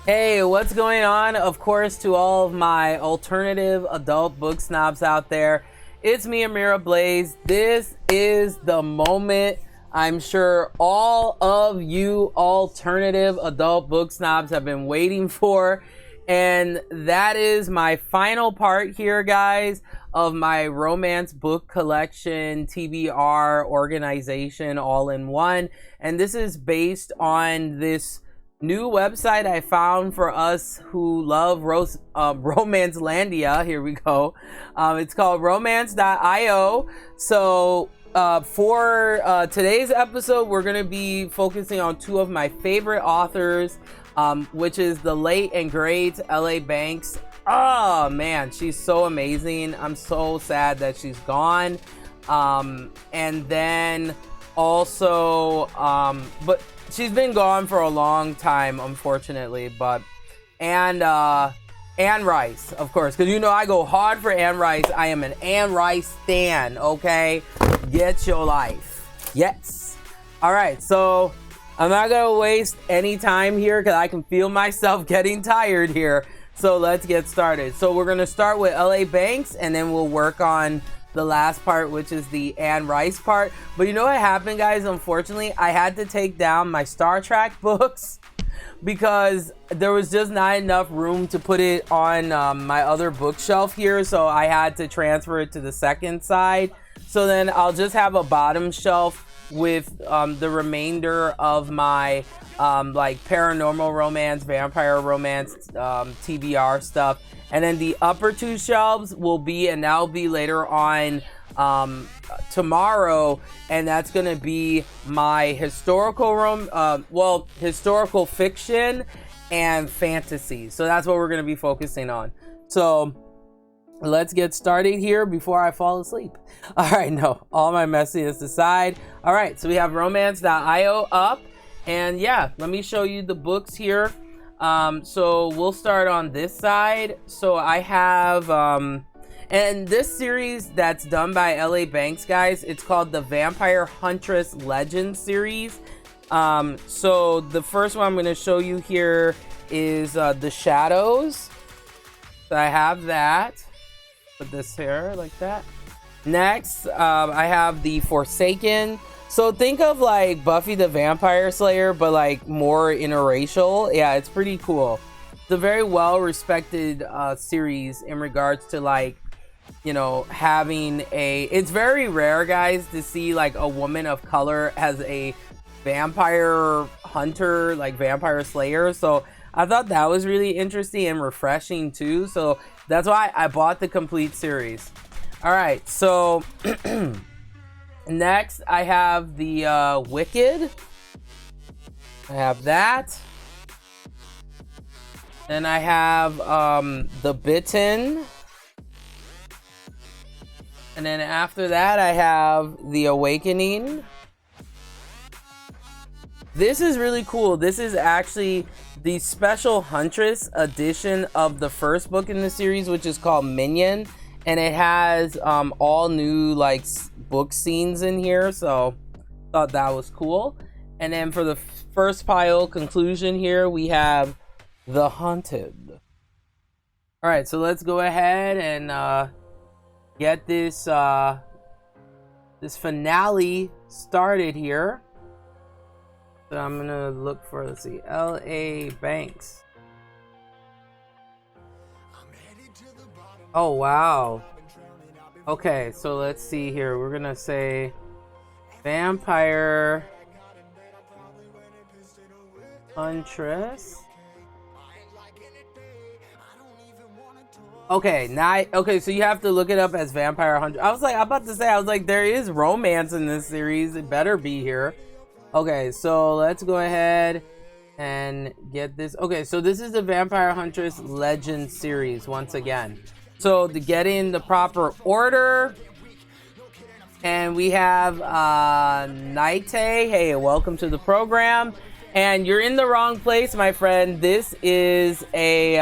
Hey, what's going on? Of course, to all of my alternative adult book snobs out there, it's me, Amira Blaze. This is the moment I'm sure all of you alternative adult book snobs have been waiting for. And that is my final part here, guys, of my romance book collection, TBR organization, all in one. And this is based on this new website I found for us who love Romancelandia. Here we go. It's called romance.io. So for today's episode, we're going to be focusing on two of my favorite authors, which is the late and great L.A. Banks. Oh man, she's so amazing. I'm so sad that she's gone. And then also, but she's been gone for a long time, unfortunately. But Anne Rice, of course, because you know I go hard for Anne Rice. I am an Anne Rice stan. Okay, get your life. Yes. All right, so I'm not gonna waste any time here because I can feel myself getting tired here. So let's get started. So we're gonna start with L.A. Banks, and then we'll work on the last part, which is the Anne Rice part. But you know what happened, guys? Unfortunately, I had to take down my Star Trek books because there was just not enough room to put it on my other bookshelf here. So I had to transfer it to the second side. So then I'll just have a bottom shelf with the remainder of my like paranormal romance, vampire romance, TBR stuff. And then the upper two shelves will be, and that'll be later on tomorrow, and that's gonna be my historical historical fiction and fantasy. So that's what we're gonna be focusing on. So let's get started here before I fall asleep. All right, no, all my messiness aside. All right, so we have romance.io up, and yeah, let me show you the books here. So we'll start on this side. So I have and this series that's done by L.A. Banks, guys, it's called the Vampire Huntress Legends series. So the first one I'm going to show you here is The Shadows. So I have that. Put this here like that. Next, I have The Forsaken. So think of like Buffy the Vampire Slayer, but like more interracial. Yeah, it's pretty cool. It's a very well respected series in regards to like, you know, having it's very rare, guys, to see like a woman of color as a vampire hunter, like vampire slayer. So I thought that was really interesting and refreshing too. So that's why I bought the complete series. All right, so next, I have the Wicked. I have that. Then I have The Bitten. And then after that, I have The Awakening. This is really cool. This is actually the special Huntress edition of the first book in the series, which is called Minion. And it has all new like book scenes in here, so thought that was cool. And then for the first pile conclusion here, we have The Haunted. All right, so let's go ahead and get this this finale started here. So I'm gonna look for, let's see, L.A. Banks. Oh wow. Okay, so let's see here. We're gonna say Vampire Huntress. Okay, now okay, so you have to look it up as Vampire Huntress. I was about to say, there is romance in this series. It better be here. Okay, so let's go ahead and get this. Okay, so this is the Vampire Huntress Legend series once again. So to get in the proper order, and we have Naite. Hey, welcome to the program. And you're in the wrong place, my friend. This is a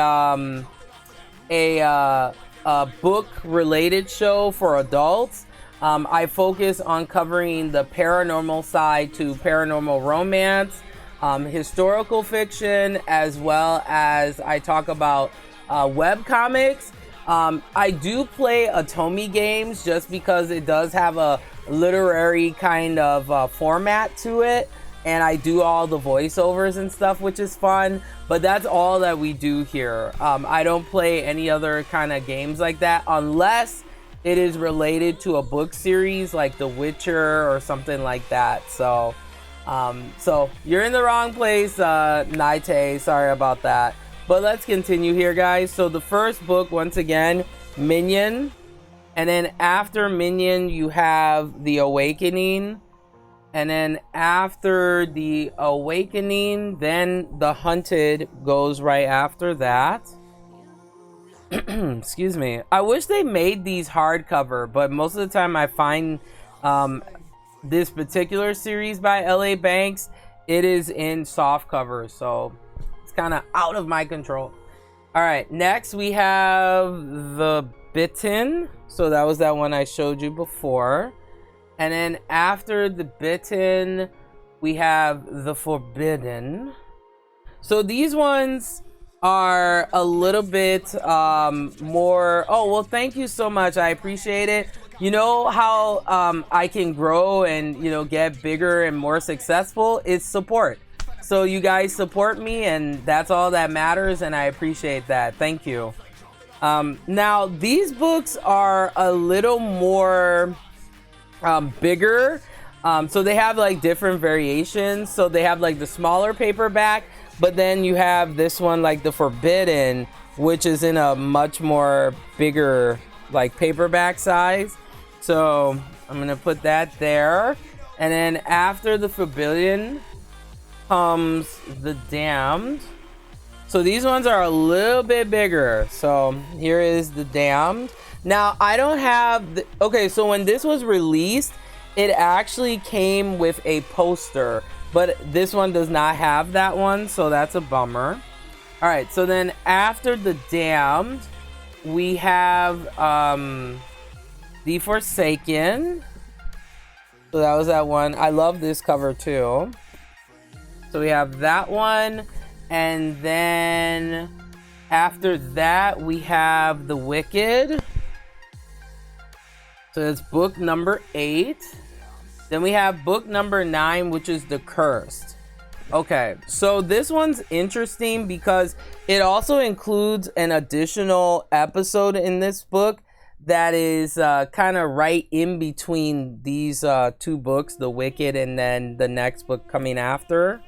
book-related show for adults. I focus on covering the paranormal side to paranormal romance. historical fiction, as well as I talk about web comics. I do play Atomi games just because it does have a literary kind of format to it, and I do all the voiceovers and stuff, which is fun, but that's all that we do here. I don't play any other kind of games like that unless it is related to a book series like The Witcher or something like that. So you're in the wrong place, Naite, sorry about that. But let's continue here, guys. So the first book, once again, Minion. And then after Minion, you have The Awakening. And then after The Awakening, then The Hunted goes right after that. Excuse me. I wish they made these hardcover, but most of the time I find this particular series by L.A. Banks, it is in soft cover, so it's kind of out of my control. All right, next we have The Bitten. So that was that one I showed you before. And then after The Bitten, we have The Forbidden. So these ones are a little bit more. Oh, well, thank you so much. I appreciate it. You know how I can grow and, you know, get bigger and more successful? It's support. So you guys support me, and that's all that matters, and I appreciate that. Thank you. Now, these books are a little more bigger. So they have like different variations. So they have like the smaller paperback, but then you have this one like The Forbidden, which is in a much more bigger like paperback size. So I'm gonna put that there. And then after The Forbidden comes The Damned. So these ones are a little bit bigger. So here is The Damned. Now I don't have okay, so when this was released, it actually came with a poster, but this one does not have that one, so that's a bummer. All right, so then after The Damned, we have The Forsaken. So that was that one. I love this cover too. So we have that one, and then after that we have The Wicked. So that's book number 8. Then we have book number 9, which is The Cursed. Okay, so this one's interesting because it also includes an additional episode in this book that is kind of right in between these two books, The Wicked and then the next book coming after.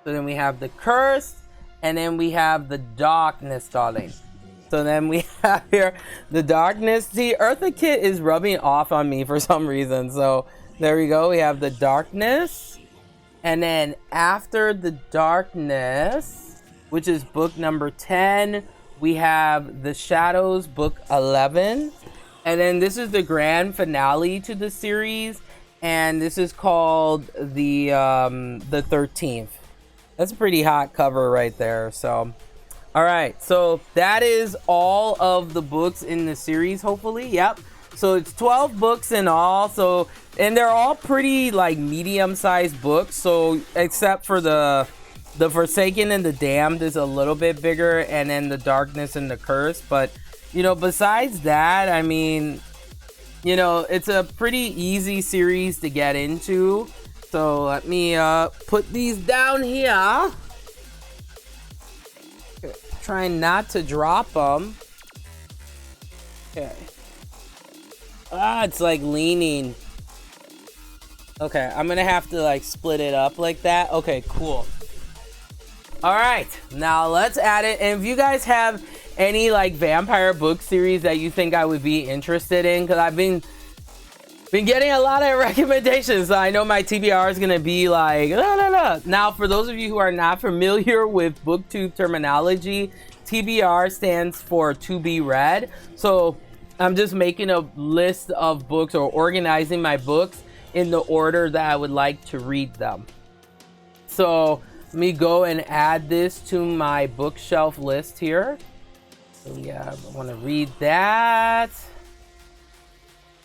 So then we have The Cursed, and then we have The Darkness, darling. So then we have here The Darkness. See, Eartha Kitt is rubbing off on me for some reason. So there we go. We have The Darkness. And then after The Darkness, which is book number 10, we have The Shadows, book 11. And then this is the grand finale to the series. And this is called the 13th. That's a pretty hot cover right there. So, all right. So that is all of the books in the series, hopefully. Yep. So it's 12 books in all. So, and they're all pretty like medium-sized books. So except for the Forsaken and The Damned is a little bit bigger, and then The Darkness and The Curse. But, you know, besides that, I mean, you know, it's a pretty easy series to get into. So let me put these down here. Okay. Trying not to drop them. Okay. It's like leaning. Okay, I'm gonna have to like split it up like that. Okay, cool. All right, now let's add it. And if you guys have any like vampire book series that you think I would be interested in, because I've been getting a lot of recommendations. So I know my TBR is gonna be like la, la, la. Now, for those of you who are not familiar with BookTube terminology, TBR stands for to be read. So I'm just making a list of books or organizing my books in the order that I would like to read them. So let me go and add this to my bookshelf list here. So yeah, I want to read that.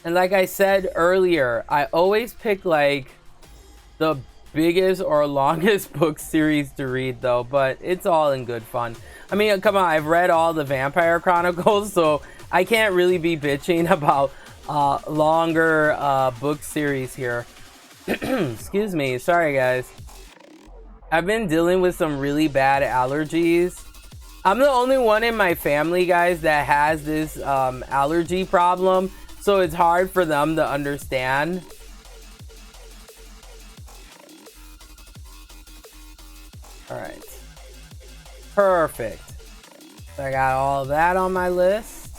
And like I said earlier, I always pick like the biggest or longest book series to read though, but it's all in good fun. I mean, come on, I've read all the Vampire Chronicles, so I can't really be bitching about longer book series here. Excuse me, sorry guys. I've been dealing with some really bad allergies. I'm the only one in my family, guys, that has this allergy problem, so it's hard for them to understand. All right, perfect. So I got all that on my list,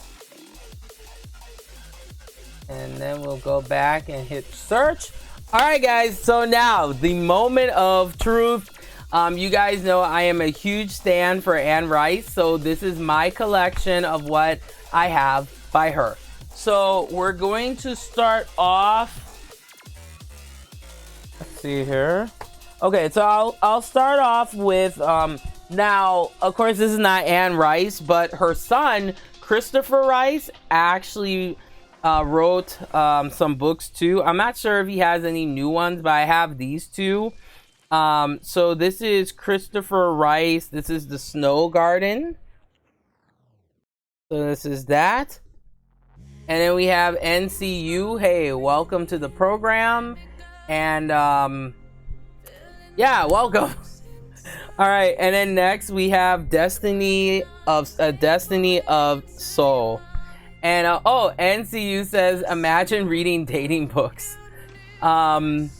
and then we'll go back and hit search. All right, guys, so now the moment of truth. You guys know I am a huge stan for Anne Rice, so this is my collection of what I have by her. So we're going to start off, let's see here. Okay, so I'll start off with, now, of course, this is not Anne Rice, but her son, Christopher Rice, actually wrote some books too. I'm not sure if he has any new ones, but I have these two. So this is Christopher Rice. This is The Snow Garden. So this is that. And then we have NCU. Hey, welcome to the program. And yeah, welcome. All right, and then next we have Destiny of Soul. And oh, NCU says, imagine reading dating books. And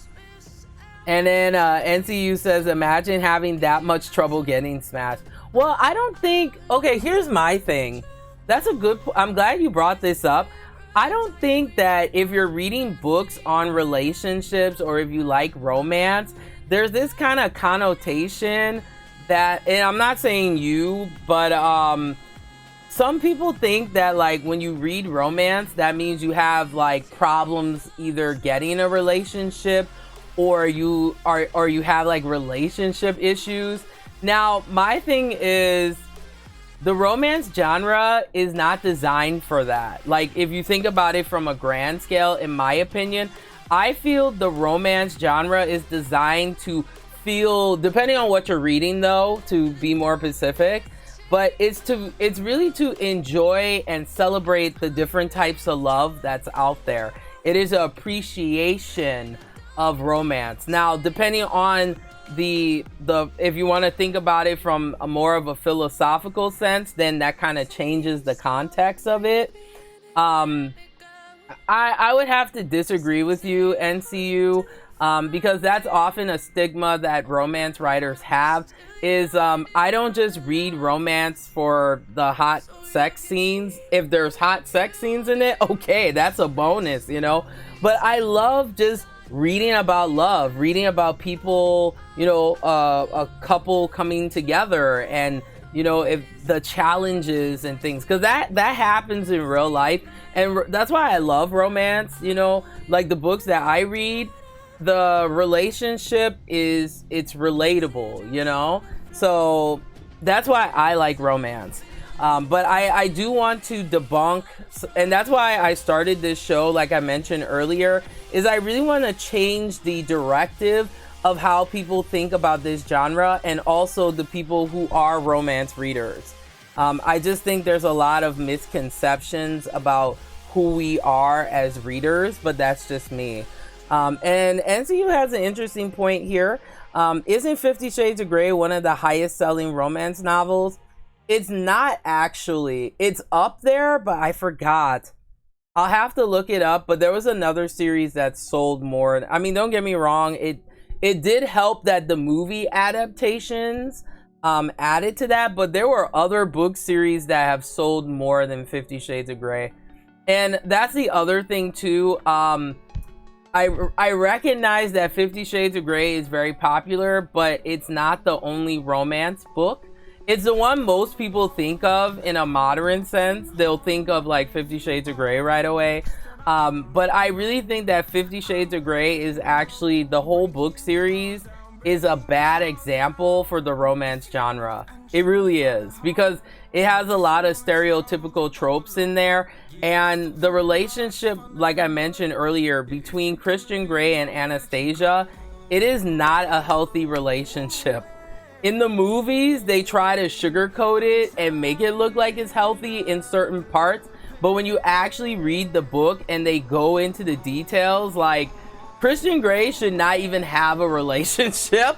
then NCU says, imagine having that much trouble getting smashed. Well, I don't think, okay, here's my thing. That's a good, I'm glad you brought this up. I don't think that if you're reading books on relationships or if you like romance, there's this kind of connotation that, and I'm not saying you, but some people think that like when you read romance, that means you have like problems either getting a relationship or you have like relationship issues. Now, my thing is the romance genre is not designed for that. Like, if you think about it from a grand scale, in my opinion, I feel the romance genre is designed to feel, depending on what you're reading though, to be more specific, but it's really to enjoy and celebrate the different types of love that's out there. It is an appreciation of romance. Now, depending on the if you want to think about it from a more of a philosophical sense, then that kind of changes the context of it. I would have to disagree with you, NCU, because that's often a stigma that romance writers have, is I don't just read romance for the hot sex scenes. If there's hot sex scenes in it, okay, that's a bonus, you know, but I love just reading about love, reading about people, you know, a couple coming together, and you know, if the challenges and things, because that happens in real life, and that's why I love romance. You know, like the books that I read, the relationship it's relatable, you know, so that's why I like romance. But I do want to debunk, and that's why I started this show, like I mentioned earlier, is I really want to change the directive of how people think about this genre, and also the people who are romance readers. I just think there's a lot of misconceptions about who we are as readers, but that's just me. And NCU has an interesting point here. Isn't 50 Shades of Grey one of the highest selling romance novels? It's not actually. It's up there, but I forgot. I'll have to look it up, but there was another series that sold more. I mean, don't get me wrong, it did help that the movie adaptations added to that, but there were other book series that have sold more than 50 Shades of Grey. And that's the other thing too. I recognize that 50 Shades of Grey is very popular, but it's not the only romance book. It's the one most people think of in a modern sense. They'll think of like 50 Shades of Grey right away. But I really think that 50 Shades of Grey is actually, the whole book series is a bad example for the romance genre. It really is, because it has a lot of stereotypical tropes in there. And the relationship, like I mentioned earlier, between Christian Grey and Anastasia it is not a healthy relationship. In the movies, they try to sugarcoat it and make it look like it's healthy in certain parts. But when you actually read the book and they go into the details, like Christian Grey should not even have a relationship,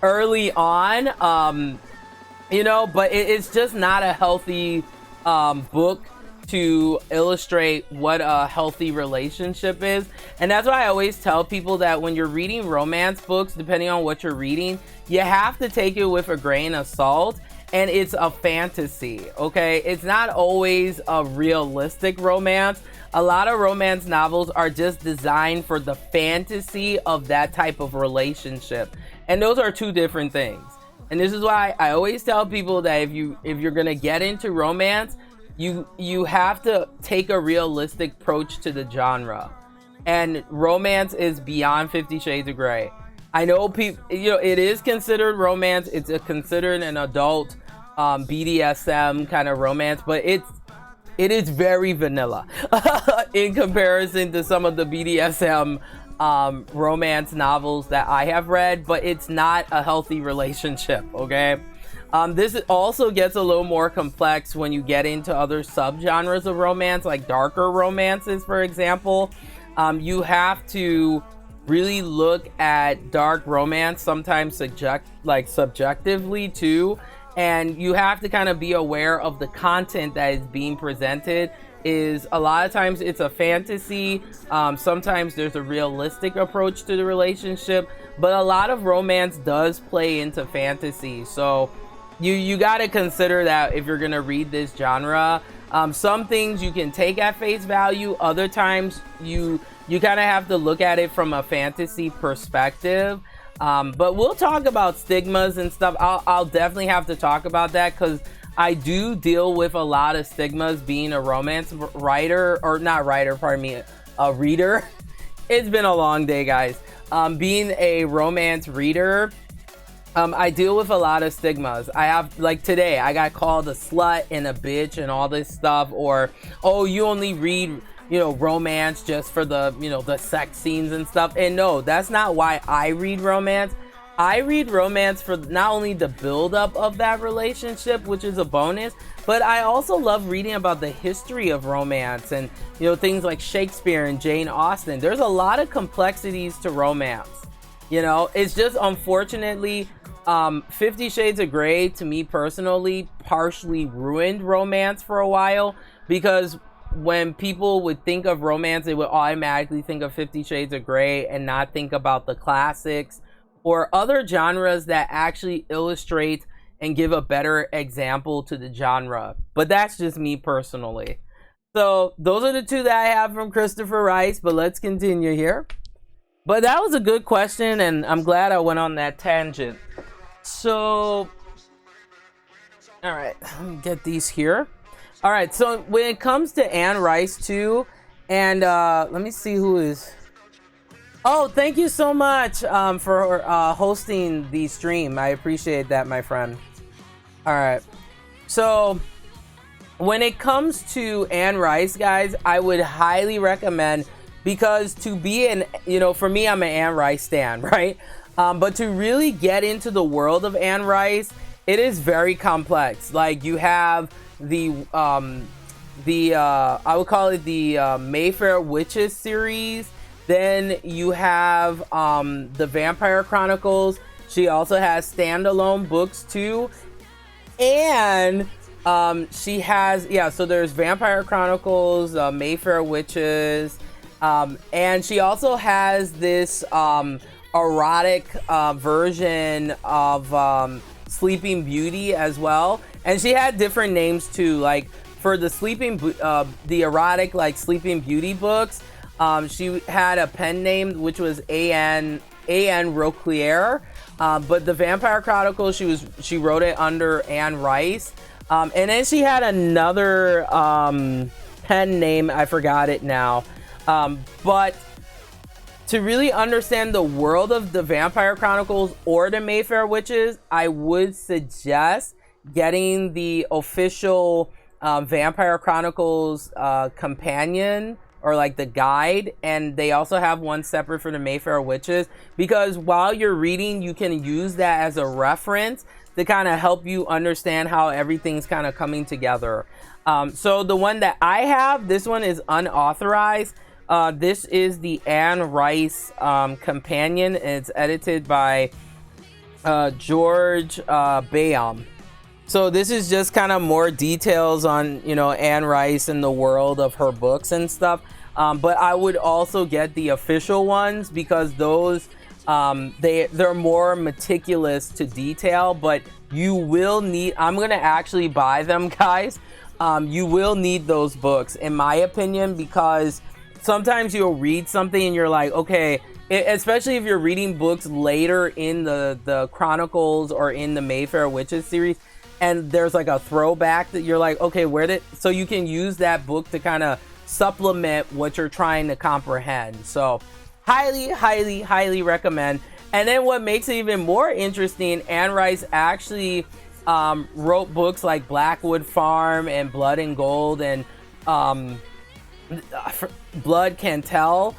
early on, but it's just not a healthy book to illustrate what a healthy relationship is. And that's why I always tell people that when you're reading romance books, depending on what you're reading, you have to take it with a grain of salt. And it's a fantasy, okay? It's not always a realistic romance. A lot of romance novels are just designed for the fantasy of that type of relationship. And those are two different things. And this is why I always tell people that if you're gonna get into romance, you have to take a realistic approach to the genre. And romance is beyond 50 Shades of Grey. I know people, it is considered romance. It's considered an adult BDSM kind of romance, but it is very vanilla in comparison to some of the BDSM romance novels that I have read, but it's not a healthy relationship, okay? This also gets a little more complex when you get into other subgenres of romance, like darker romances, for example. You have to really look at dark romance, sometimes subjectively too, and you have to kind of be aware of the content that is being presented. Is a lot of times it's a fantasy, sometimes there's a realistic approach to the relationship, but a lot of romance does play into fantasy. So you got to consider that if you're going to read this genre. Some things you can take at face value, other times you kind of have to look at it from a fantasy perspective. But we'll talk about stigmas and stuff. I'll definitely have to talk about that, because I do deal with a lot of stigmas being a romance writer, or not writer, pardon me, a reader. It's been a long day, guys. Being a romance reader, I deal with a lot of stigmas. I have, like today, I got called a slut and a bitch and all this stuff, or, oh, you only read, romance just for the, the sex scenes and stuff. And no, that's not why I read romance. I read romance for not only the buildup of that relationship, which is a bonus, but I also love reading about the history of romance and, things like Shakespeare and Jane Austen. There's a lot of complexities to romance. It's just, unfortunately, 50 Shades of Grey, to me personally, partially ruined romance for a while, because when people would think of romance, they would automatically think of 50 Shades of Grey and not think about the classics or other genres that actually illustrate and give a better example to the genre. But that's just me personally. So those are the two that I have from Christopher Rice, but let's continue here. But that was a good question, and I'm glad I went on that tangent. So, all right, let me get these here. All right, so when it comes to Anne Rice too, and let me see who is... Oh, thank you so much for hosting the stream. I appreciate that, my friend. All right, so when it comes to Anne Rice, guys, I would highly recommend, because to be an, for me, I'm an Anne Rice stan, right? But to really get into the world of Anne Rice, it is very complex. Like, you have the I would call it the Mayfair Witches series. Then you have the Vampire Chronicles. She also has standalone books too. And she has, so there's Vampire Chronicles, Mayfair Witches, and she also has this erotic version of Sleeping Beauty as well. And she had different names too, like for the erotic, like Sleeping Beauty books, she had a pen name which was A.N. Roclier, but the Vampire Chronicles, she wrote it under Anne Rice, and then she had another pen name, I forgot it now, but to really understand the world of the Vampire Chronicles or the Mayfair Witches, I would suggest getting the official Vampire Chronicles companion or like the guide, and they also have one separate for the Mayfair Witches, because while you're reading, you can use that as a reference to kind of help you understand how everything's kind of coming together. So the one that I have, this one is unauthorized. This is the Anne Rice companion, and it's edited by George Bayham. So this is just kind of more details on, you know, Anne Rice and the world of her books and stuff. But I would also get the official ones, because those they're more meticulous to detail. But you will need, I'm gonna actually buy them, guys. You will need those books, in my opinion, because sometimes you'll read something and you're like, okay, especially if you're reading books later in the Chronicles or in the Mayfair Witches series, and there's like a throwback that you're like, okay, so you can use that book to kind of supplement what you're trying to comprehend. So highly recommend. And then what makes it even more interesting, Anne Rice actually wrote books like Blackwood Farm and Blood and Gold and Blood Can Tell.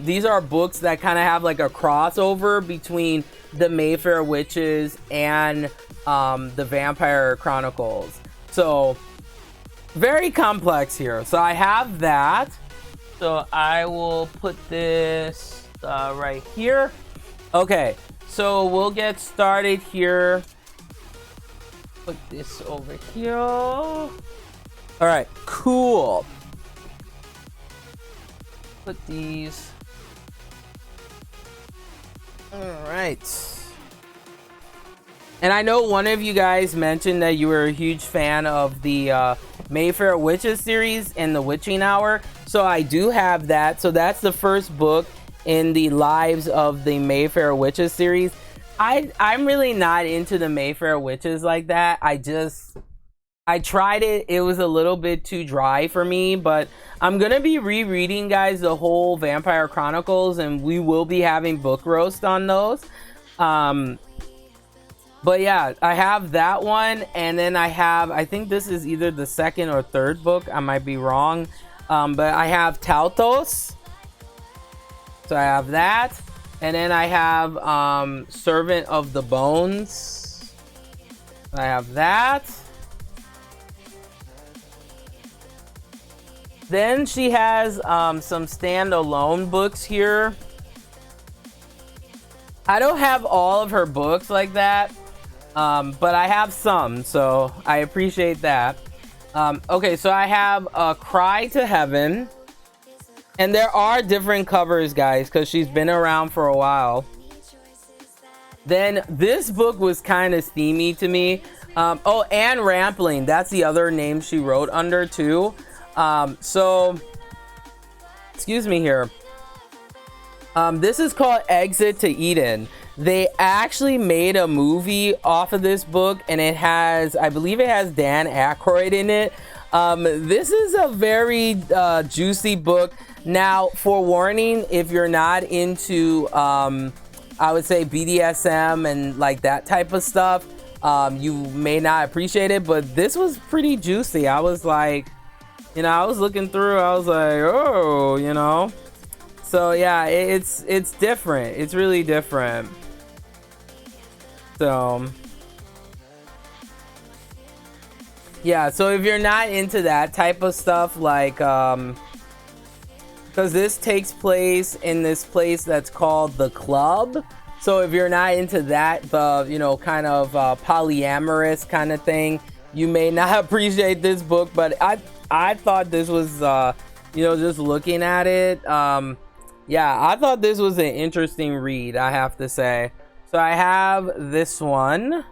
These are books that kind of have like a crossover between the Mayfair Witches and the Vampire Chronicles. So very complex here. So I have that. So I will put this right here. Okay, so we'll get started here. Put this over here. All right, cool. Put these. All right. And I know one of you guys mentioned that you were a huge fan of the Mayfair Witches series and the Witching Hour. So I do have that. So that's the first book in the Lives of the Mayfair Witches series. I'm really not into the Mayfair Witches like that. I tried it. It was a little bit too dry for me, but I'm going to be rereading, guys, the whole Vampire Chronicles, and we will be having book roast on those. But yeah, I have that one, and then I think this is either the second or third book. I might be wrong. But I have Tautos. So I have that. And then I have Servant of the Bones. I have that. Then she has some standalone books here. I don't have all of her books like that. But I have some, so I appreciate that. Okay, so I have a Cry to Heaven. And there are different covers, guys, because she's been around for a while. Then this book was kind of steamy to me. Oh, Anne Rampling. That's the other name she wrote under, too. So, excuse me here. This is called Exit to Eden. They actually made a movie off of this book, and it has, I believe it has Dan Aykroyd in it. This is a very juicy book. Now, forewarning, if you're not into, I would say BDSM and like that type of stuff, you may not appreciate it, but this was pretty juicy. I was like, you know, I was looking through, I was like, oh, you know. So yeah, it's different. It's really different. So yeah, so if you're not into that type of stuff, like because this takes place in this place that's called the Club. So if you're not into that, the, you know, kind of polyamorous kind of thing, you may not appreciate this book. But I thought this was, you know, just looking at it, yeah, I thought this was an interesting read, I have to say. So I have this one.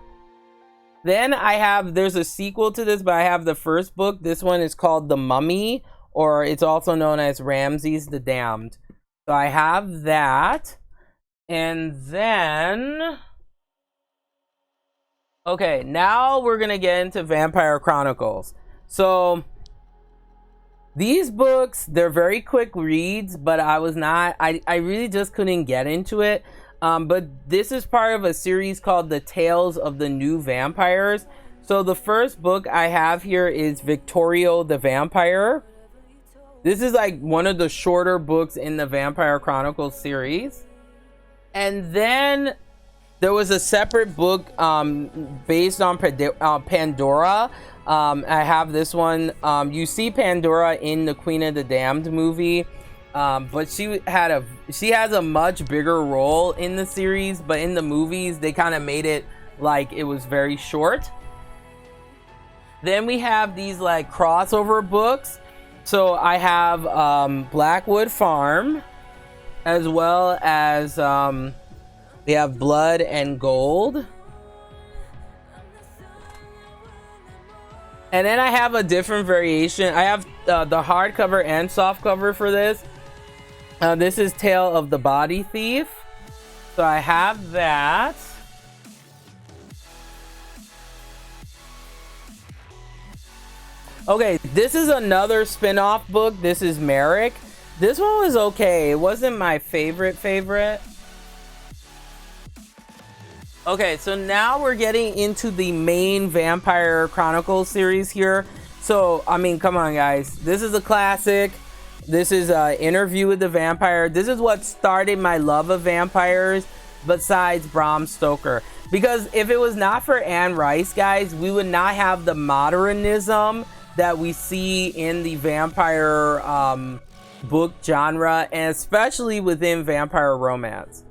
Then I have, there's a sequel to this, but I have the first book. This one is called The Mummy, or it's also known as Ramses the Damned. So I have that. And then, okay, now we're going to get into Vampire Chronicles. So these books, they're very quick reads, but I really just couldn't get into it. But this is part of a series called The Tales of the New Vampires. So the first book I have here is Victorio the Vampire. This is like one of the shorter books in the Vampire Chronicles series. And then there was a separate book based on Pandora. I have this one. You see Pandora in the Queen of the Damned movie, but she has a much bigger role in the series. But in the movies, they kind of made it like it was very short. Then we have these like crossover books. So I have Blackwood Farm, as well as we have Blood and Gold. And then I have a different variation. I have the hardcover and softcover for this. This is Tale of the Body Thief. So I have that. Okay, this is another spin-off book. This is Merrick. This one was okay. It wasn't my favorite. Okay, so now we're getting into the main Vampire Chronicles series here. So, I mean, come on, guys. This is a classic. This is Interview with the Vampire. This is what started my love of vampires, besides Bram Stoker. Because if it was not for Anne Rice, guys, we would not have the modernism that we see in the vampire book genre, and especially within vampire romance.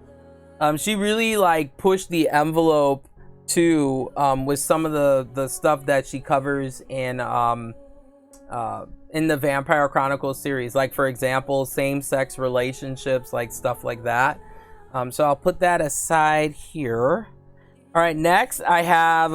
She really like pushed the envelope too with some of the stuff that she covers in the Vampire Chronicles series, like for example same-sex relationships, like stuff like that. So I'll put that aside here. All right, next I have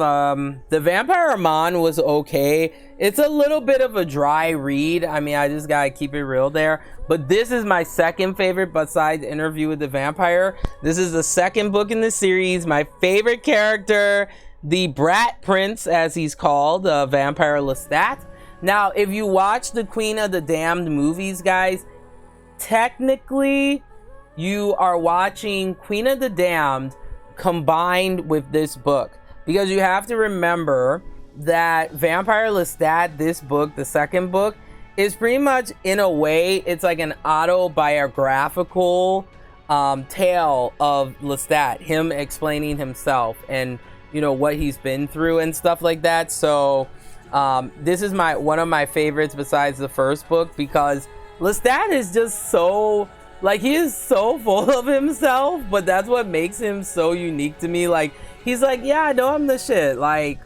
The Vampire Amon was okay. It's a little bit of a dry read. I mean, I just gotta keep it real there. But this is my second favorite besides Interview with the Vampire. This is the second book in the series. My favorite character, the Brat Prince, as he's called, Vampire Lestat. Now, if you watch the Queen of the Damned movies, guys, technically you are watching Queen of the Damned combined with this book, because you have to remember that Vampire Lestat, this book, the second book, is pretty much, in a way, it's like an autobiographical tale of Lestat, him explaining himself and, you know, what he's been through and stuff like that. So this is one of my favorites besides the first book, because Lestat is just so, like, he is so full of himself, but that's what makes him so unique to me. Like, he's like, yeah, I know I'm the shit. Like,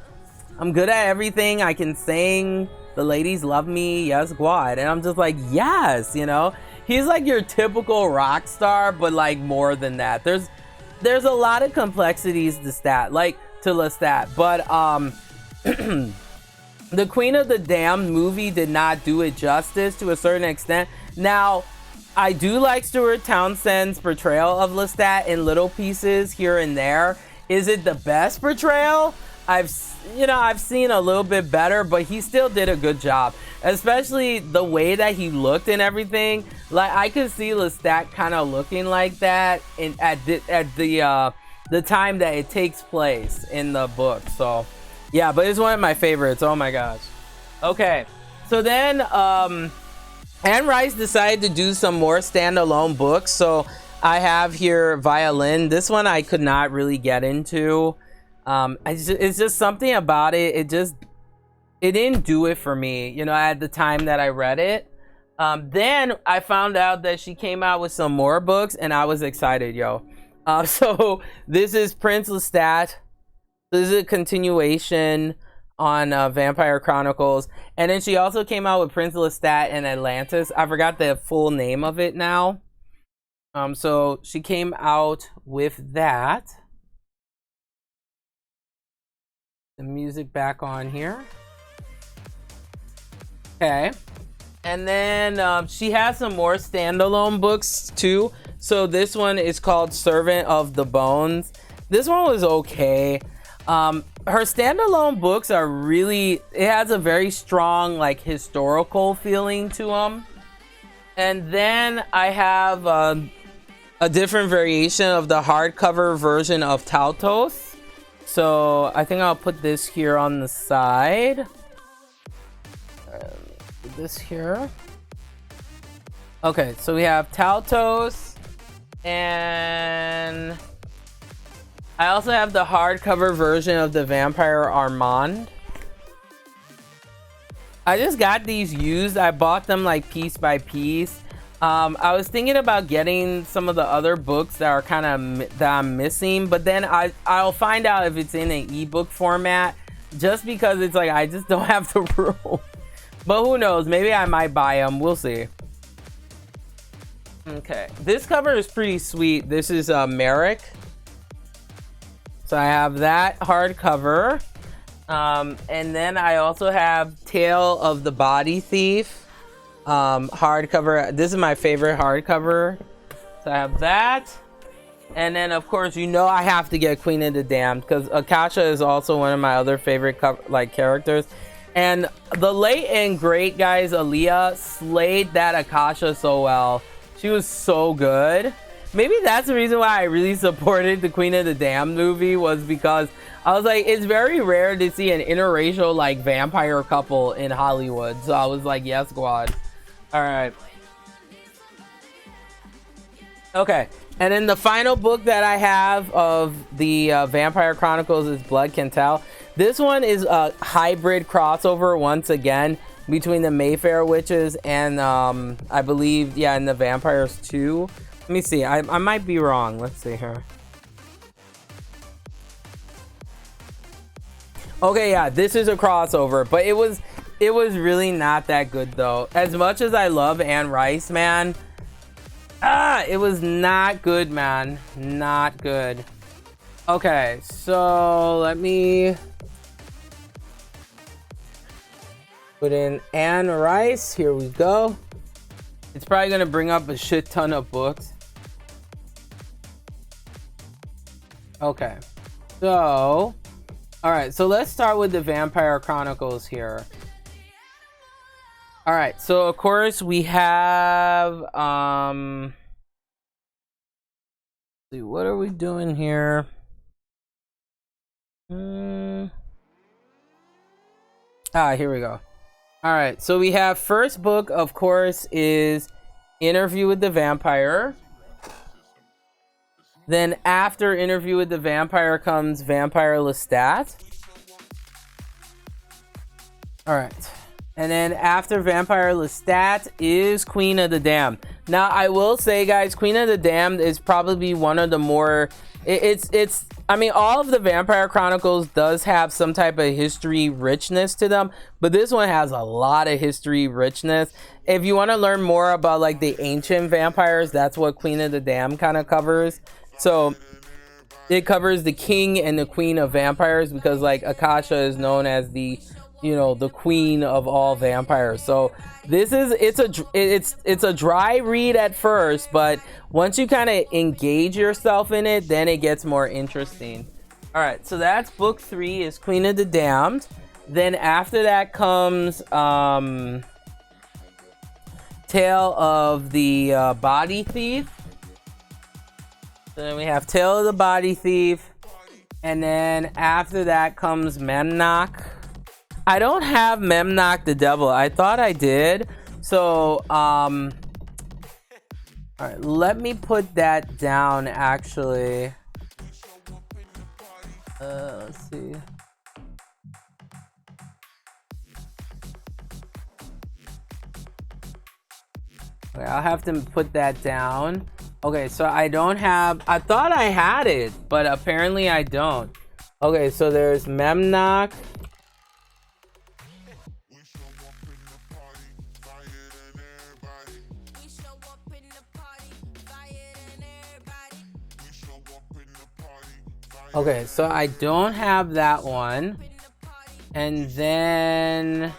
I'm good at everything. I can sing. The ladies love me. Yes, God. And I'm just like, yes, you know. He's like your typical rock star, but like more than that. There's a lot of complexities to Lestat. But the Queen of the Damned movie did not do it justice to a certain extent. Now, I do like Stuart Townsend's portrayal of Lestat in little pieces here and there. Is it the best portrayal? I've seen a little bit better, but he still did a good job, especially the way that he looked and everything. Like, I could see Lestat kind of looking like that at the time that it takes place in the book. So yeah, but it's one of my favorites. Oh my gosh. Okay, so then Anne Rice decided to do some more standalone books. So I have here Violin. This one I could not really get into. It's just something about it. It didn't do it for me, you know, at the time that I read it. Then I found out that she came out with some more books, and I was excited, yo. So this is Prince Lestat. This is a continuation on Vampire Chronicles, and then she also came out with Prince Lestat and Atlantis. I forgot the full name of it now. So she came out with that. The music back on here. Okay, and then she has some more standalone books too. So this one is called Servant of the Bones. This one was okay. Her standalone books are really, it has a very strong like historical feeling to them. And then I have a different variation of the hardcover version of Tautos. So I think I'll put this here on the side. Put this here. Okay, so we have Taltos, and I also have the hardcover version of the Vampire Armand. I just got these used. I bought them like piece by piece. I was thinking about getting some of the other books that are kind of that I'm missing, but then I'll find out if it's in an ebook format, just because it's like I just don't have the room. But who knows? Maybe I might buy them. We'll see. Okay, this cover is pretty sweet. This is Merrick. So I have that hardcover. And then I also have Tale of the Body Thief hardcover. This is my favorite hardcover. So I have that. And then, of course, you know I have to get Queen of the Damned, because Akasha is also one of my other favorite characters. And the late and great, guys, Aaliyah slayed that Akasha so well. She was so good. Maybe that's the reason why I really supported the Queen of the Damned movie, was because I was like, it's very rare to see an interracial like vampire couple in Hollywood. So I was like, yes, squad. All right. Okay. And then the final book that I have of the Vampire Chronicles is Blood Can Tell. This one is a hybrid crossover once again between the Mayfair Witches and I believe, yeah, and the Vampires 2. Let me see. I might be wrong. Let's see here. Okay, yeah, this is a crossover, but it was really not that good though. As much as I love Anne Rice, man, it was not good, man. Not good. Okay, so let me put in Anne Rice. Here we go. It's probably gonna bring up a shit ton of books. Okay, so all right, so let's start with the Vampire Chronicles here. All right, so of course we have let's see, what are we doing here? Here we go. All right, so we have first book, of course, is Interview with the Vampire. Then after Interview with the Vampire comes Vampire Lestat. All right. And then after Vampire Lestat is Queen of the Damned. Now, I will say, guys, Queen of the Damned is probably one of the more... I mean, all of the Vampire Chronicles does have some type of history richness to them, but this one has a lot of history richness. If you want to learn more about like the ancient vampires, that's what Queen of the Damned kind of covers. So it covers the king and the queen of vampires, because like Akasha is known as the, you know, the queen of all vampires. So this is it's a dry read at first, but once you kind of engage yourself in it, then it gets more interesting. All right, so that's book 3 is Queen of the Damned. Then after that comes Tale of the Body Thief. So then we have Tale of the Body Thief, and then after that comes Memnoch. I don't have Memnoch the Devil. I thought I did. So, all right, let me put that down, actually. Let's see. Okay, I'll have to put that down. Okay, so I don't have... I thought I had it, but apparently I don't. Okay, so there's Memnoch. Okay, so I don't have that one. And then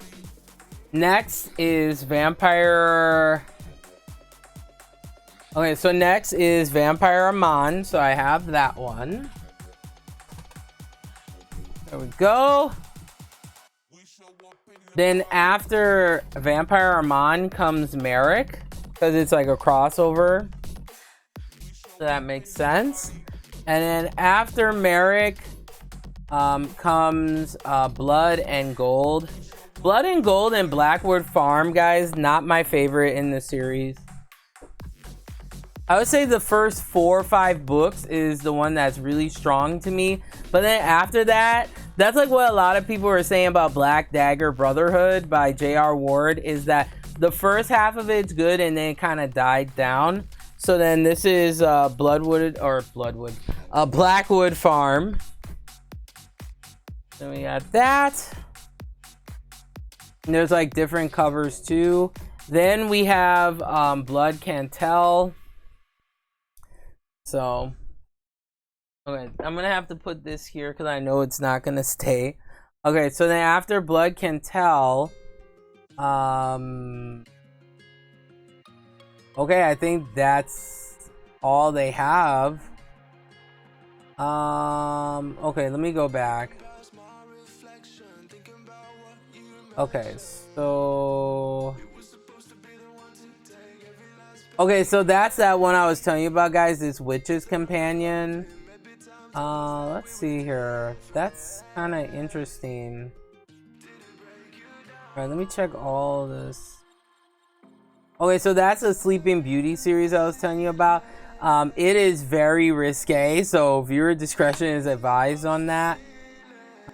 next is Vampire... Okay, so next is Vampire Armand. So I have that one. There we go. Then after Vampire Armand comes Merrick, because it's like a crossover. So that makes sense. And then after Merrick comes Blood and Gold. Blood and Gold and Blackwood Farm, guys, not my favorite in the series. I would say the first 4 or 5 books is the one that's really strong to me. But then after that, that's like what a lot of people were saying about Black Dagger Brotherhood by J.R. Ward, is that the first half of it's good and then it kind of died down. So then this is Blackwood Farm. Then we got that. And there's like different covers too. Then we have Blood Can't Tell. So, okay, I'm gonna have to put this here because I know it's not gonna stay. Okay, so then after Blood Can Tell, okay, I think that's all they have. Okay, let me go back. Okay, so that's that one I was telling you about, guys. This Witch's Companion. Let's see here. That's kind of interesting. All right, let me check all this. Okay, so that's a Sleeping Beauty series I was telling you about. It is very risque, so viewer discretion is advised on that.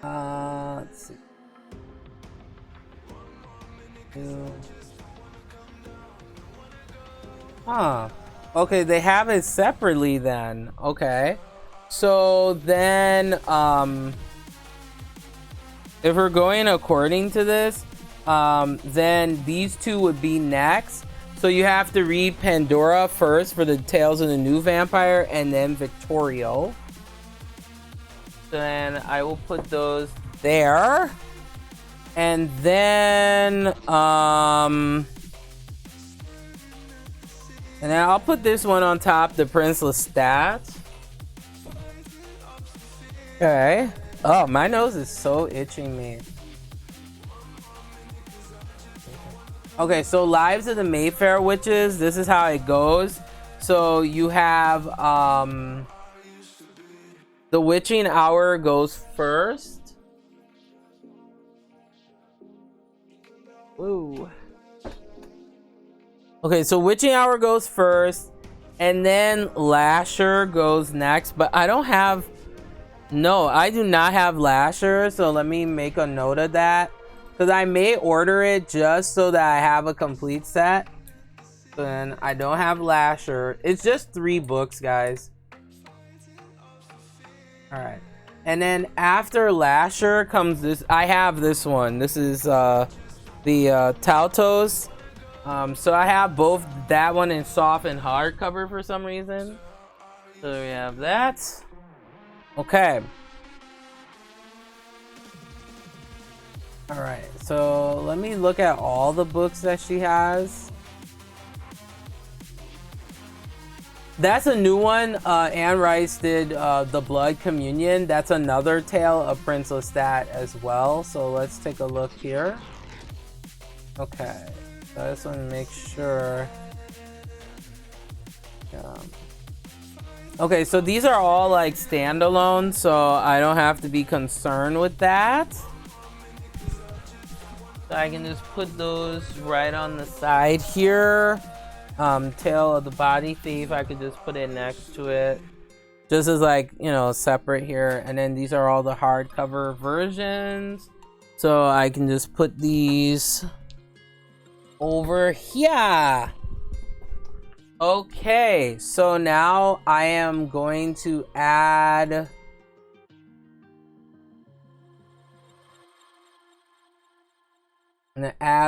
Let's see. Huh. Okay, they have it separately then. Okay. So then, if we're going according to this, then these two would be next. So you have to read Pandora first for the Tales of the New Vampire, and then Victorio. Then I will put those there. And then, and then I'll put this one on top, the Prince Lestat. Okay. Oh, my nose is so itching me. Okay, so Lives of the Mayfair Witches. This is how it goes. So you have the Witching Hour goes first. Ooh. Okay, so Witching Hour goes first, and then Lasher goes next. But I don't have. No, I do not have Lasher. So let me make a note of that, because I may order it just so that I have a complete set. Then I don't have Lasher. It's just 3 books, guys. All right, and then after Lasher comes this. I have this one. This is the Tautos. So I have both that one in soft and hardcover for some reason. So we have that. Okay. All right. So let me look at all the books that she has. That's a new one. Anne Rice did The Blood Communion. That's another tale of Prince Lestat as well. So let's take a look here. Okay. So I just want to make sure. Okay, so these are all like standalone, so I don't have to be concerned with that. So I can just put those right on the side here. Tale of the Body Thief, I could just put it next to it. Just as like, you know, separate here. And then these are all the hardcover versions. So I can just put these over here. Okay, so now I am going to add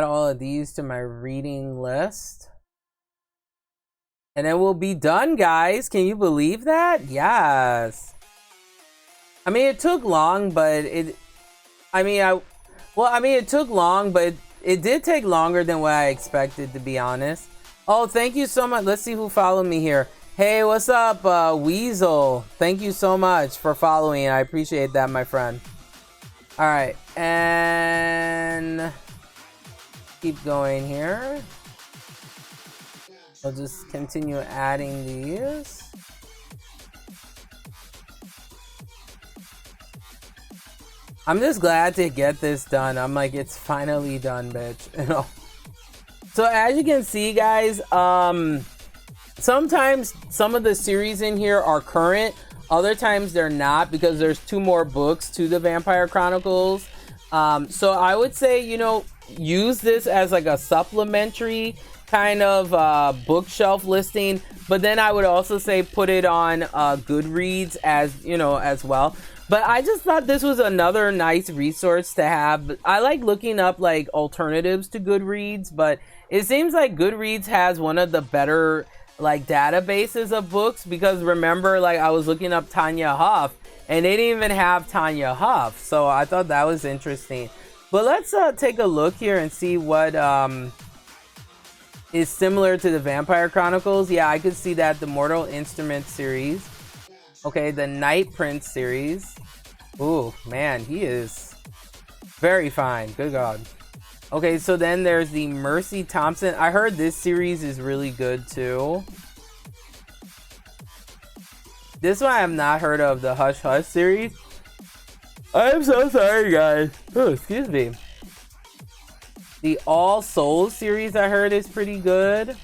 all of these to my reading list. And then we'll be done, guys. Can you believe that? Yes. I mean, it took long, but it took long, but it did take longer than what I expected, to be honest. Oh, thank you so much. Let's see who followed me here. Hey, what's up, Weasel? Thank you so much for following. I appreciate that, my friend. All right, and keep going here. I'll just continue adding these. I'm just glad to get this done. I'm like, it's finally done, bitch. You know. So as you can see, guys, sometimes some of the series in here are current, other times they're not, because there's 2 more books to the Vampire Chronicles. So I would say, you know, use this as like a supplementary kind of bookshelf listing, but then I would also say put it on Goodreads as, you know, as well. But I just thought this was another nice resource to have. I like looking up like alternatives to Goodreads, but it seems like Goodreads has one of the better like databases of books, because remember, like I was looking up Tanya Huff and they didn't even have Tanya Huff, so I thought that was interesting. But let's take a look here and see what is similar to the Vampire Chronicles. Yeah, I could see that. The Mortal Instruments series. Okay, the Night Prince series. Ooh, man, he is very fine. Good God. Okay, so then there's the Mercy Thompson. I heard this series is really good too. This one I have not heard of, the Hush Hush series. I'm so sorry, guys. Oh, excuse me. The All Souls series I heard is pretty good.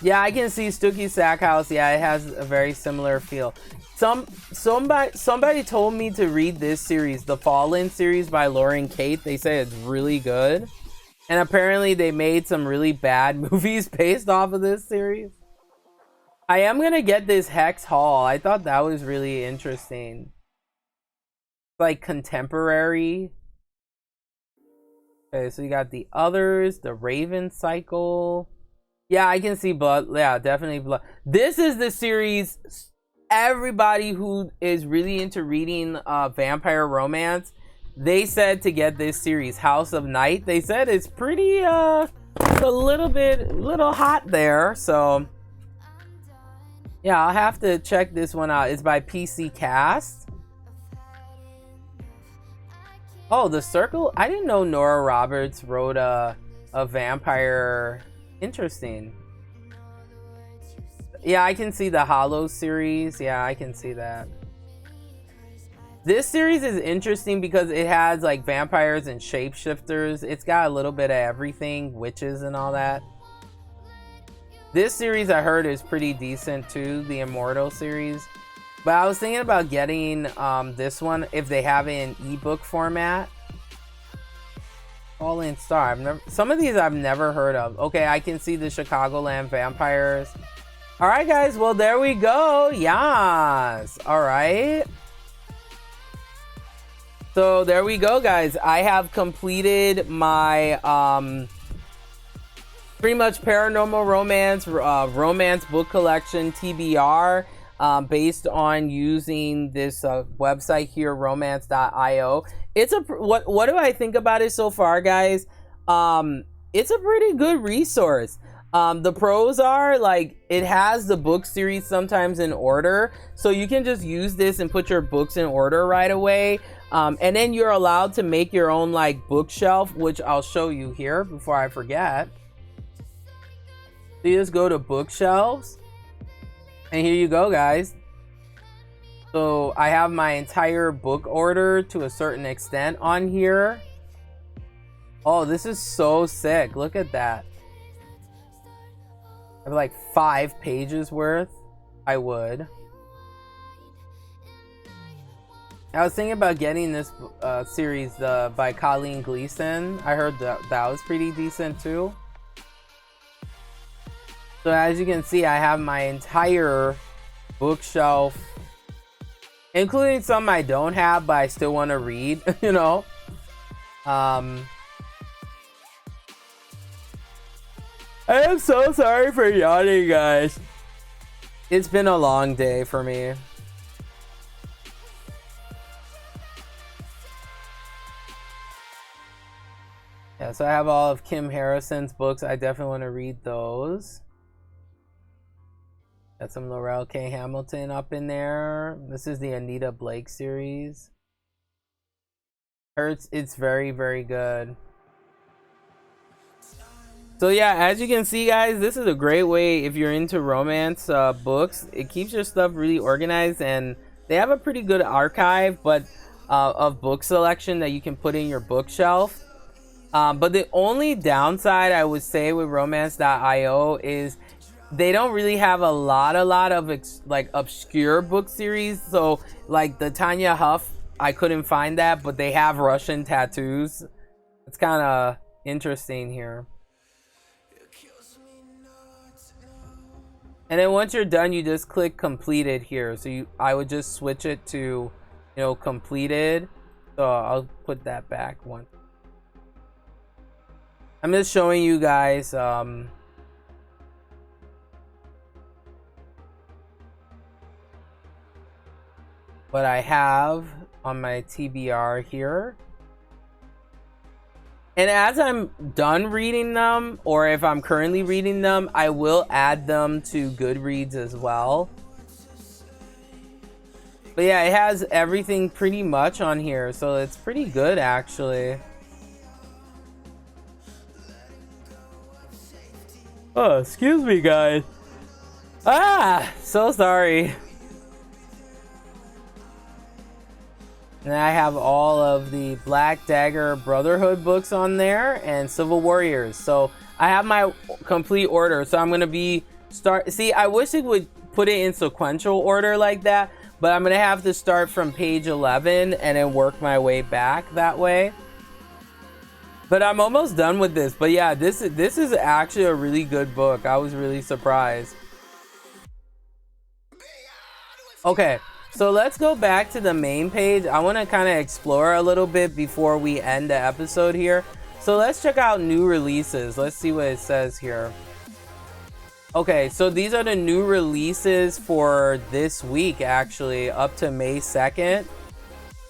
Yeah, I can see Stooky Sackhouse. Yeah, it has a very similar feel. Somebody told me to read this series, the Fallen series by Lauren Kate. They say it's really good. And apparently they made some really bad movies based off of this series. I am going to get this Hex Hall. I thought that was really interesting. Like contemporary. Okay, so you got the others, the Raven Cycle. Yeah, I can see blood. Yeah, definitely blood. This is the series everybody who is really into reading vampire romance, they said to get this series, House of Night. They said it's pretty a little hot there. So yeah, I'll have to check this one out. It's by PC Cast. Oh, The Circle. I didn't know Nora Roberts wrote a vampire. Interesting. Yeah, I can see the Hollow series. Yeah, I can see that. This series is interesting because it has like vampires and shapeshifters. It's got a little bit of everything, witches and all that. This series I heard is pretty decent too, the Immortal series. But I was thinking about getting this one if they have it in ebook format. Fallen Star. Some of these I've never heard of. Okay, I can see the Chicagoland Vampires. All right, guys. Well, there we go. Yes. All right. So there we go, guys. I have completed my pretty much paranormal romance romance book collection TBR. Based on using this website here, romance.io. It's a what do I think about it so far, guys? It's a pretty good resource. The pros are like it has the book series sometimes in order, so you can just use this and put your books in order right away. And then you're allowed to make your own like bookshelf, which I'll show you here before I forget. So you just go to bookshelves. And here you go, guys. So I have my entire book order to a certain extent on here. Oh, this is so sick. Look at that. I have like 5 pages worth. I would. I was thinking about getting this series by Colleen Gleason. I heard that was pretty decent too. So as you can see, I have my entire bookshelf, including some I don't have, but I still want to read, you know. I am so sorry for yawning, guys. It's been a long day for me. Yeah, so I have all of Kim Harrison's books. I definitely want to read those. Got some Laurel K. Hamilton up in there. This is the Anita Blake series. It's very, very good. So yeah, as you can see, guys, this is a great way if you're into romance books. It keeps your stuff really organized, and they have a pretty good archive of book selection that you can put in your bookshelf. But the only downside I would say with romance.io is they don't really have a lot of like obscure book series. So like the Tanya Huff, I couldn't find that, but they have Russian tattoos. It's kind of interesting here. And then once you're done, you just click completed here. So I would just switch it to, you know, completed. So I'll put that back one. I'm just showing you guys what I have on my TBR here. And as I'm done reading them, or if I'm currently reading them, I will add them to Goodreads as well. But yeah, it has everything pretty much on here, so it's pretty good actually. Oh, excuse me, guys. Ah, so sorry. And I have all of the Black Dagger Brotherhood books on there and Civil Warriors. So I have my complete order. So I'm going to see, I wish it would put it in sequential order like that, but I'm going to have to start from page 11 and then work my way back that way. But I'm almost done with this. But yeah, this is actually a really good book. I was really surprised. Okay. So let's go back to the main page. I want to kind of explore a little bit before we end the episode here. So let's check out new releases. Let's see what it says here. Okay, so these are the new releases for this week, actually, up to May 2nd.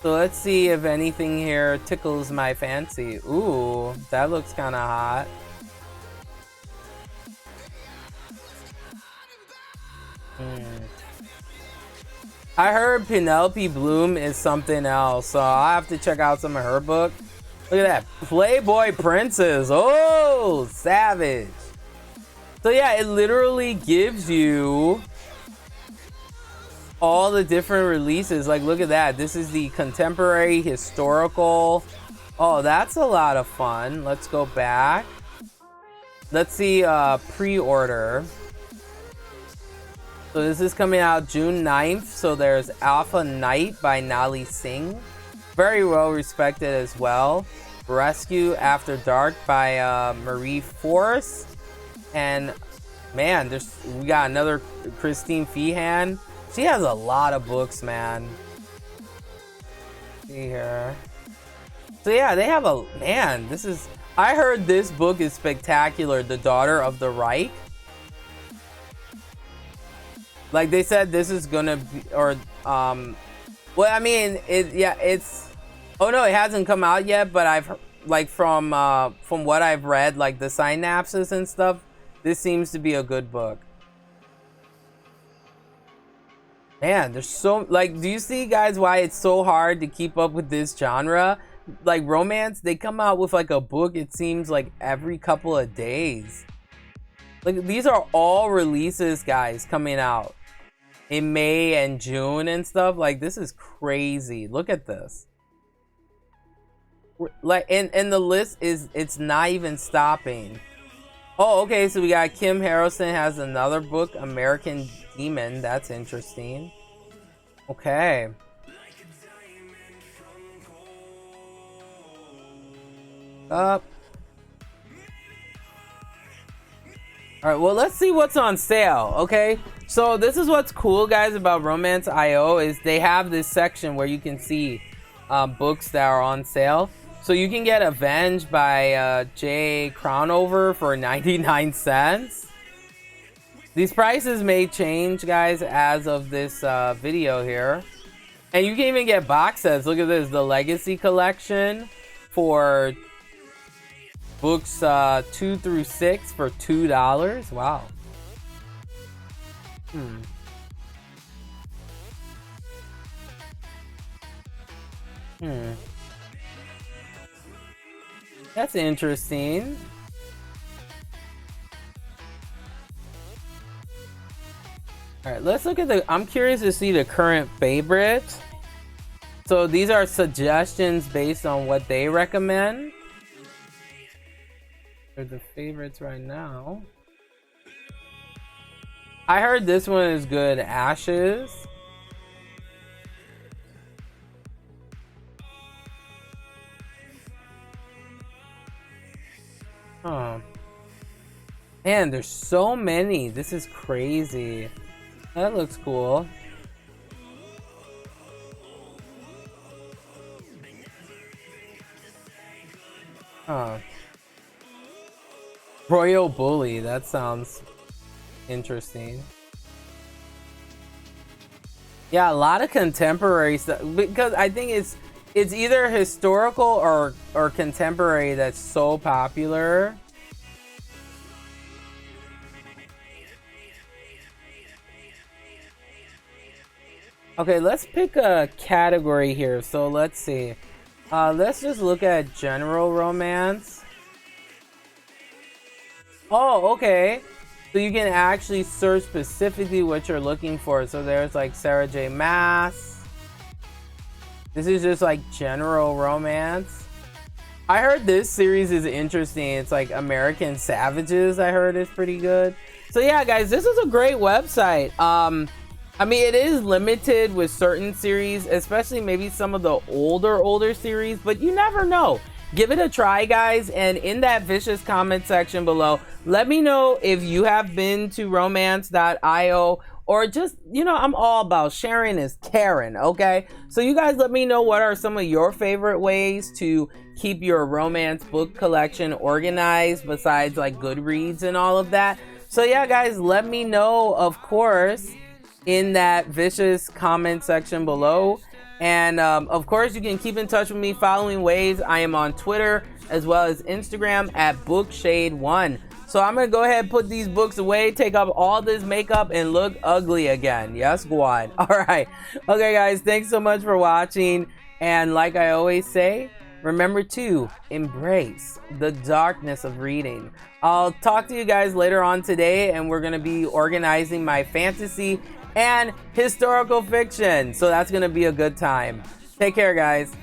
So let's see if anything here tickles my fancy. Ooh, that looks kind of hot. I heard Penelope Bloom is something else, so I'll have to check out some of her book. Look at that. Playboy Princess. Oh, savage. So yeah, it literally gives you all the different releases. Like, look at that. This is the contemporary historical. Oh, that's a lot of fun. Let's go back. Let's see pre-order. So this is coming out June 9th. So there's Alpha Knight by Nali Singh. Very well respected as well. Rescue After Dark by Marie Force. And man, we got another Christine Feehan. She has a lot of books, man. See here. So yeah, they have I heard this book is spectacular. The Daughter of the Reich. Like they said, this is gonna be, well, I mean, it's. Oh no, it hasn't come out yet, but I've like from what I've read, like the synapses and stuff. This seems to be a good book. Man, there's so do you see, guys, why it's so hard to keep up with this genre? Like romance, they come out with like a book, it seems like every couple of days. Like these are all releases, guys, coming out in May and June and stuff. Like this is crazy. Look at this. Like and the list it's not even stopping. Oh, okay, so we got Kim Harrelson has another book, American Demon. That's interesting. Okay. Up. Alright, well, let's see what's on sale, okay? So this is what's cool, guys, about Romance.io is they have this section where you can see books that are on sale. So you can get Avenged by Jay Crownover for 99 cents. These prices may change, guys, as of this video here. And you can even get box sets. Look at this, the Legacy Collection for books 2 through 6 for $2. Wow. That's interesting. All right, let's look at I'm curious to see the current favorites. So these are suggestions based on what they recommend. They're the favorites right now. I heard this one is good. Ashes. Oh. Man, there's so many. This is crazy. That looks cool. Huh. Royal Bully. That sounds interesting. Yeah, a lot of contemporary stuff because I think it's either historical or contemporary that's so popular. Okay, let's pick a category here. So let's see. Let's just look at general romance. Oh, okay. So you can actually search specifically what you're looking for. So there's like Sarah J. Maas. This is just like general romance. I heard this series is interesting. It's like American Savages. I heard is pretty good. So yeah, guys, this is a great website. I mean, it is limited with certain series, especially maybe some of the older series, but you never know. Give it a try, guys, and in that vicious comment section below, let me know if you have been to romance.io or just, you know, I'm all about sharing is caring, okay? So you guys let me know what are some of your favorite ways to keep your romance book collection organized besides like Goodreads and all of that. So yeah, guys, let me know, of course, in that vicious comment section below. And of course, you can keep in touch with me following ways. I am on Twitter as well as Instagram at bookshade1. So I'm gonna go ahead and put these books away, take up all this makeup, and look ugly again. Yes, go on. All right. Okay, guys, thanks so much for watching. And like I always say, remember to embrace the darkness of reading. I'll talk to you guys later on today, and we're gonna be organizing my fantasy and historical fiction. So that's gonna be a good time. Take care, guys.